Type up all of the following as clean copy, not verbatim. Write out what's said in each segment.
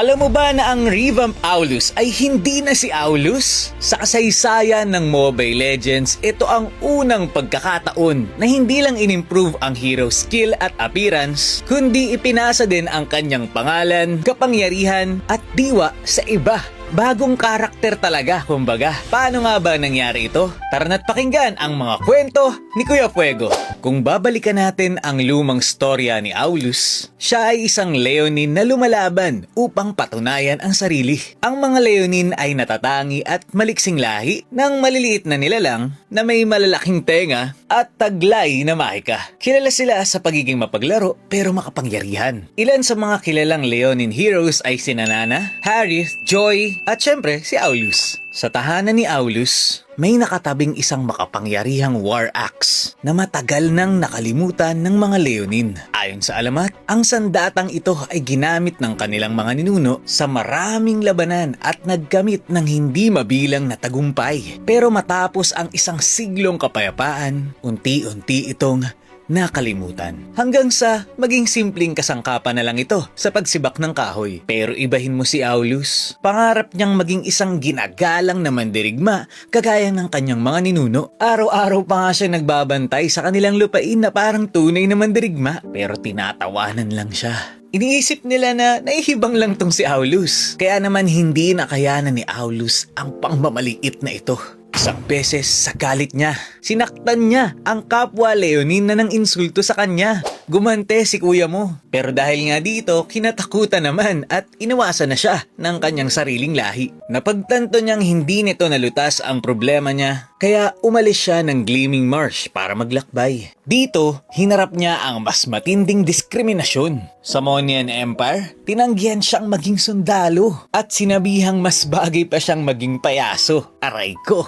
Alam mo ba na ang revamp Aulus ay hindi na si Aulus? Sa kasaysayan ng Mobile Legends, ito ang unang pagkakataon na hindi lang inimprove ang hero skill at appearance, kundi ipinasa din ang kanyang pangalan, kapangyarihan at diwa sa iba. Bagong karakter talaga, kumbaga. Paano nga ba nangyari ito? Tara na't pakinggan ang mga kwento ni Kuya Fuego. Kung babalikan natin ang lumang storya ni Aulus, siya ay isang Leonin na lumalaban upang patunayan ang sarili. Ang mga Leonin ay natatangi at maliksing lahi ng maliliit na nilalang na may malalaking tenga at taglay na mahika. Kilala sila sa pagiging mapaglaro pero makapangyarihan. Ilan sa mga kilalang Leonin heroes ay sina Nana, Harith, Joy, at syempre si Aulus. Sa tahanan ni Aulus, may nakatabing isang makapangyarihang war axe na matagal nang nakalimutan ng mga Leonin. Ayon sa alamat, ang sandatang ito ay ginamit ng kanilang mga ninuno sa maraming labanan at nagkamit ng hindi mabilang na tagumpay. Pero matapos ang isang siglong kapayapaan, unti-unti itong nakalimutan. Hanggang sa maging simpleng kasangkapan na lang ito sa pagsibak ng kahoy. Pero ibahin mo si Aulus. Pangarap niyang maging isang ginagalang na mandirigma kagaya ng kanyang mga ninuno. Araw-araw pa nga siya nagbabantay sa kanilang lupain na parang tunay na mandirigma. Pero tinatawanan lang siya. Iniisip nila na naihibang lang tong si Aulus. Kaya naman hindi nakayanan ni Aulus ang pangmamaliit na ito. Isang beses sa galit niya, sinaktan niya ang kapwa Leonin na nang insulto sa kanya. Gumante si kuya mo. Pero dahil nga dito, kinatakutan naman at inawasan na siya ng kanyang sariling lahi. Napagtanto niyang hindi nito nalutas ang problema niya, kaya umalis siya ng Gleaming Marsh para maglakbay. Dito, hinarap niya ang mas matinding diskriminasyon. Sa Monian Empire, tinanggihan siyang maging sundalo at sinabihang mas bagay pa siyang maging payaso. Aray ko!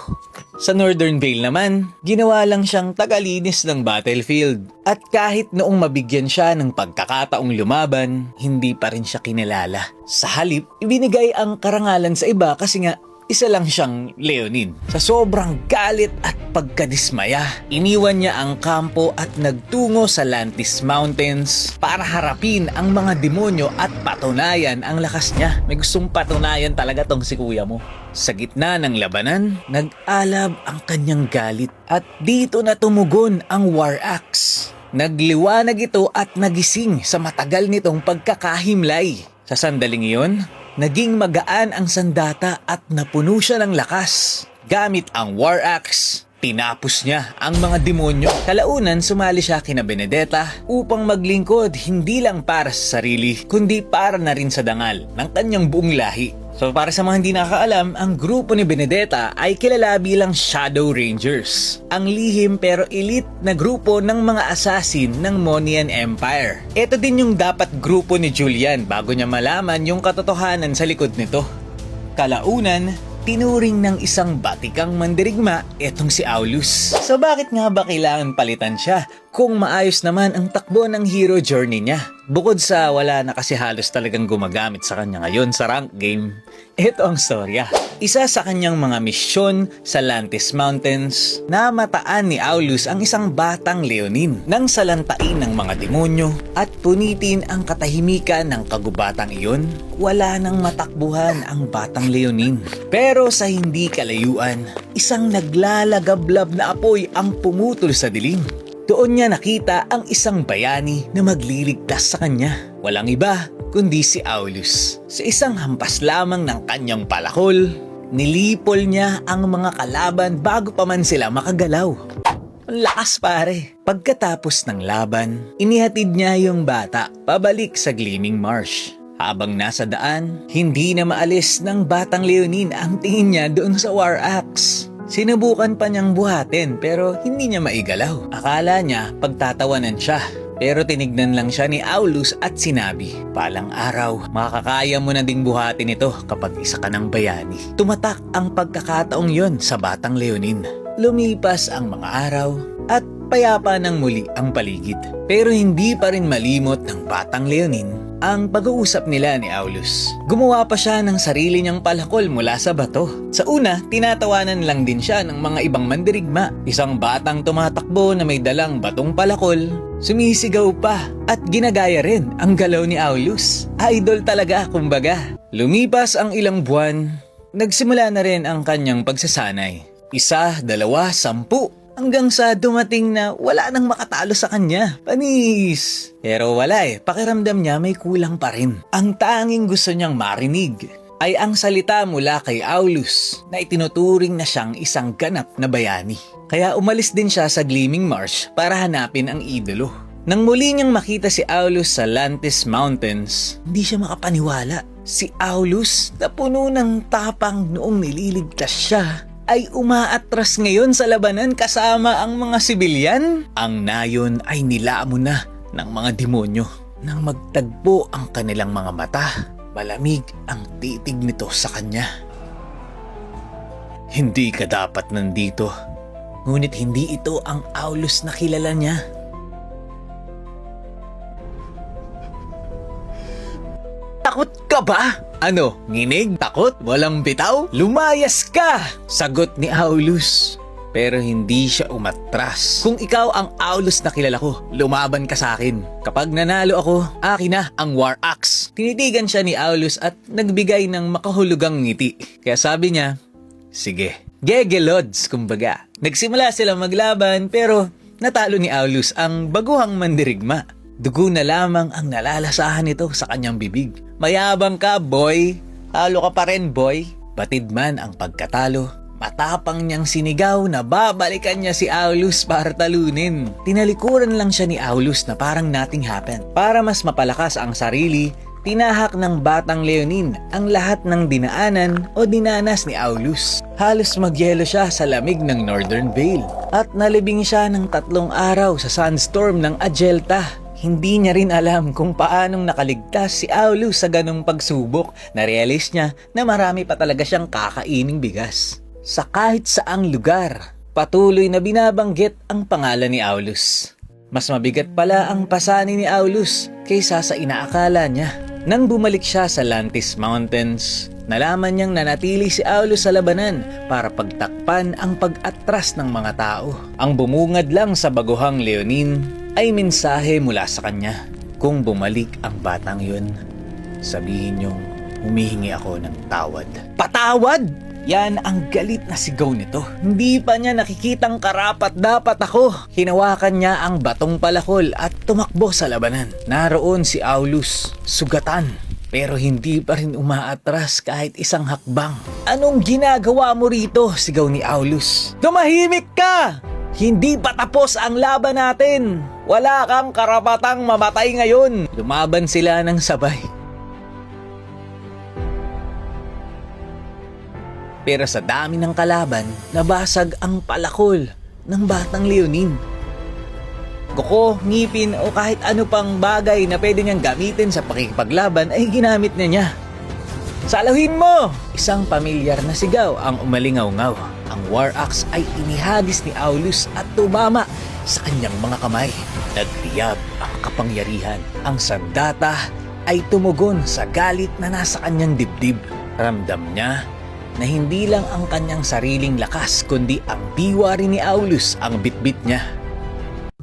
Sa Northern Vale naman, ginawa lang siyang tagalinis ng battlefield. At kahit noong mabigyan siya ng pagkakataong lumaban, hindi pa rin siya kinilala. Sa halip, ibinigay ang karangalan sa iba kasi nga isa lang siyang Leonin. Sa sobrang galit at pagkadismaya, iniwan niya ang kampo at nagtungo sa Lantis Mountains para harapin ang mga demonyo at patunayan ang lakas niya. May gustong patunayan talaga tong si kuya mo. Sa gitna ng labanan, nag-alab ang kanyang galit at dito na tumugon ang war axe. Nagliwanag ito at nagising sa matagal nitong pagkakahimlay. Sa sandaling iyon, naging magaan ang sandata at napuno siya ng lakas. Gamit ang war axe, tinapos niya ang mga demonyo. Kalaunan sumali siya kina Benedetta upang maglingkod hindi lang para sa sarili, kundi para na rin sa dangal ng kanyang buong lahi. So para sa mga hindi nakakaalam, ang grupo ni Benedetta ay kilala bilang Shadow Rangers. Ang lihim pero elite na grupo ng mga assassin ng Monian Empire. Ito din yung dapat grupo ni Julian bago niya malaman yung katotohanan sa likod nito. Kalaunan, tinuring ng isang batikang mandirigma etong si Aulus. So bakit nga ba kailangan palitan siya kung maayos naman ang takbo ng hero journey niya? Bukod sa wala na kasi halos talagang gumagamit sa kanya ngayon sa rank game, ito ang storya. Isa sa kanyang mga misyon sa Lantis Mountains, namataan ni Aulus ang isang batang Leonin nang salantain ng mga demonyo at punitin ang katahimikan ng kagubatang iyon. Wala nang matakbuhan ang batang Leonin. Pero sa hindi kalayuan, isang naglalagablab na apoy ang pumutol sa dilim. Doon niya nakita ang isang bayani na magliligtas sa kanya. Walang iba kundi si Aulus. Sa isang hampas lamang ng kanyang palakol, nilipol niya ang mga kalaban bago pa man sila makagalaw. Ang lakas pare. Pagkatapos ng laban, inihatid niya yung bata pabalik sa Gleaming Marsh. Habang nasa daan, hindi na maalis ng batang Leonin ang tingin niya doon sa war axe. Sinubukan pa niyang buhatin pero hindi niya maigalaw. Akala niya pagtatawanan siya. Pero tinignan lang siya ni Aulus at sinabi, "Palang araw, makakaya mo na ding buhatin ito kapag isa ka ng bayani." Tumatak ang pagkakataong yon sa batang Leonin. Lumipas ang mga araw at payapa ng muli ang paligid. Pero hindi pa rin malimot ng batang Leonin ang pag-uusap nila ni Aulus. Gumawa pa siya ng sarili niyang palakol mula sa bato. Sa una, tinatawanan lang din siya ng mga ibang mandirigma. Isang batang tumatakbo na may dalang batong palakol. Sumisigaw pa at ginagaya rin ang galaw ni Aulus. Idol talaga kumbaga. Lumipas ang ilang buwan, nagsimula na rin ang kanyang pagsasanay. 1, 2, 10. Hanggang sa dumating na wala nang makatalo sa kanya. Panis! Pero wala pakiramdam niya may kulang pa rin. Ang tanging gusto niyang marinig ay ang salita mula kay Aulus na itinuturing na siyang isang ganap na bayani. Kaya umalis din siya sa Gleaming Marsh para hanapin ang idolo. Nang muli niyang makita si Aulus sa Lantis Mountains, hindi siya makapaniwala. Si Aulus na puno ng tapang noong nililigtas siya ay umaatras ngayon sa labanan kasama ang mga sibilyan. Ang nayon ay nilamon na ng mga demonyo. Nang magtagpo ang kanilang mga mata, malamig ang titig nito sa kanya. Hindi ka dapat nandito, ngunit hindi ito ang Aulus na kilala niya. Takot ka ba? Ano, nginig? Takot? Walang bitaw? Lumayas ka! Sagot ni Aulus. Pero hindi siya umatras. Kung ikaw ang Aulus na kilala ko, lumaban ka sa akin. Kapag nanalo ako, akin na ang War Axe. Tinitigan siya ni Aulus at nagbigay ng makahulugang ngiti. Kaya sabi niya, sige. Gegelods, kumbaga. Nagsimula silang maglaban pero natalo ni Aulus ang baguhang mandirigma. Dugo na lamang ang nalalasahan nito sa kanyang bibig. Mayabang ka, boy. Talo ka pa rin, boy. Batid man ang pagkatalo, matapang niyang sinigaw na babalikan niya si Aulus para talunin. Tinalikuran lang siya ni Aulus na parang nothing happened. Para mas mapalakas ang sarili, tinahak ng batang Leonin ang lahat ng dinaanan o dinanas ni Aulus. Halos magyelo siya sa lamig ng Northern Vale at nalibing siya ng 3 araw sa sandstorm ng Ajelta. Hindi niya rin alam kung paanong nakaligtas si Aulus sa ganong pagsubok. Na-realize niya na marami pa talaga siyang kakaining bigas. Sa kahit saang lugar, patuloy na binabanggit ang pangalan ni Aulus. Mas mabigat pala ang pasani ni Aulus kaysa sa inaakala niya. Nang bumalik siya sa Lantis Mountains, nalaman niyang nanatili si Aulus sa labanan para pagtakpan ang pag-atras ng mga tao. Ang bumungad lang sa baguhang Leonin ay mensahe mula sa kanya. Kung bumalik ang batang yun, sabihin niyong humihingi ako ng tawad. Patawad? Yan ang galit na sigaw nito. Hindi pa niya nakikitang karapat dapat ako. Hinawakan niya ang batong palakol at tumakbo sa labanan. Naroon si Aulus, sugatan, pero hindi pa rin umaatras kahit isang hakbang. Anong ginagawa mo rito? Sigaw ni Aulus. Tumahimik ka! Hindi pa tapos ang laban natin. Wala kang karapatang mamatay ngayon. Lumaban sila ng sabay. Pero sa dami ng kalaban, nabasag ang palakol ng batang Leonin. Kuko, ngipin o kahit ano pang bagay na pwede niyang gamitin sa pakikipaglaban ay ginamit na niya. Salahin mo! Isang pamilyar na sigaw ang umalingaw-ngaw. Ang War Axe ay inihagis ni Aulus at tumama sa kanyang mga kamay. Nagtiyab ang kapangyarihan. Ang sandata ay tumugon sa galit na nasa kanyang dibdib. Ramdam niya na hindi lang ang kanyang sariling lakas kundi ang diwa rin ni Aulus ang bitbit niya.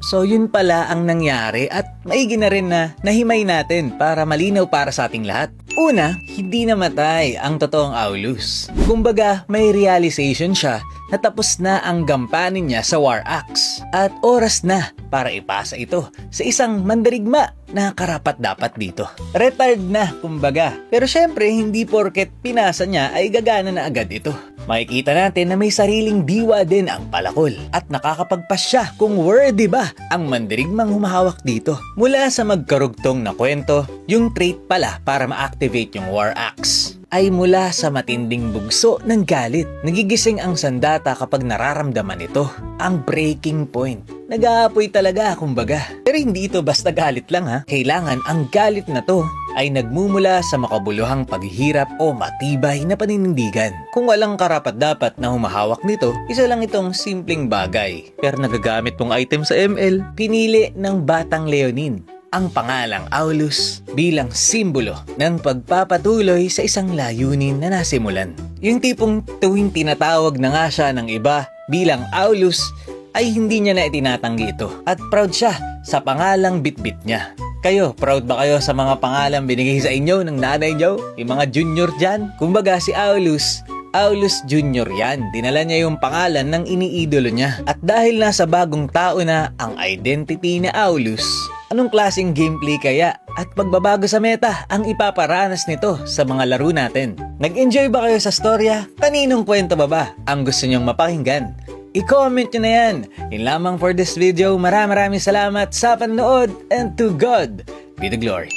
So yun pala ang nangyari at maigi na rin na nahimay natin para malinaw para sa ating lahat. Una, hindi namatay ang totoong Aulus. Kumbaga, may realization siya na tapos na ang gampanin niya sa War Axe at oras na para ipasa ito sa isang mandirigma na karapat dapat dito. Retired na, kumbaga. Pero syempre, hindi porket pinasa niya ay gagana na agad ito. Makikita natin na may sariling diwa din ang palakol at nakakapagpas siya kung worthy ba ang mandirigmang humahawak dito. Mula sa magkarugtong na kwento, yung trait pala para ma-activate yung War Axe ay mula sa matinding bugso ng galit. Nagigising ang sandata kapag nararamdaman ito ang breaking point. Nag-aapoy talaga kumbaga. Pero hindi ito basta galit lang ha. Kailangan ang galit na to ay nagmumula sa makabuluhang paghihirap o matibay na paninindigan. Kung walang karapat-dapat na humahawak nito, isa lang itong simpleng bagay. Pero nagagamit mong item sa ML. Pinili ng batang Leonin ang pangalang Aulus bilang simbolo ng pagpapatuloy sa isang layunin na nasimulan. Yung tipong tuwing tinatawag na nga siya ng iba bilang Aulus, ay hindi niya na itinatanggi ito at proud siya sa pangalang Bitbit niya. Kayo, proud ba kayo sa mga pangalang binigay sa inyo ng nanay niyo? Yung mga junior dyan? Kumbaga si Aulus Jr. yan. Dinala niya yung pangalan ng iniidolo niya. At dahil nasa bagong tao na ang identity ni Aulus, anong klaseng gameplay kaya at pagbabago sa meta ang ipaparanas nito sa mga laro natin? Nag-enjoy ba kayo sa storya? Kaninong kwento ba ang gusto nyong mapakinggan? I-comment nyo na yan. Yun lamang for this video. Maraming salamat sa panonood and to God be the glory.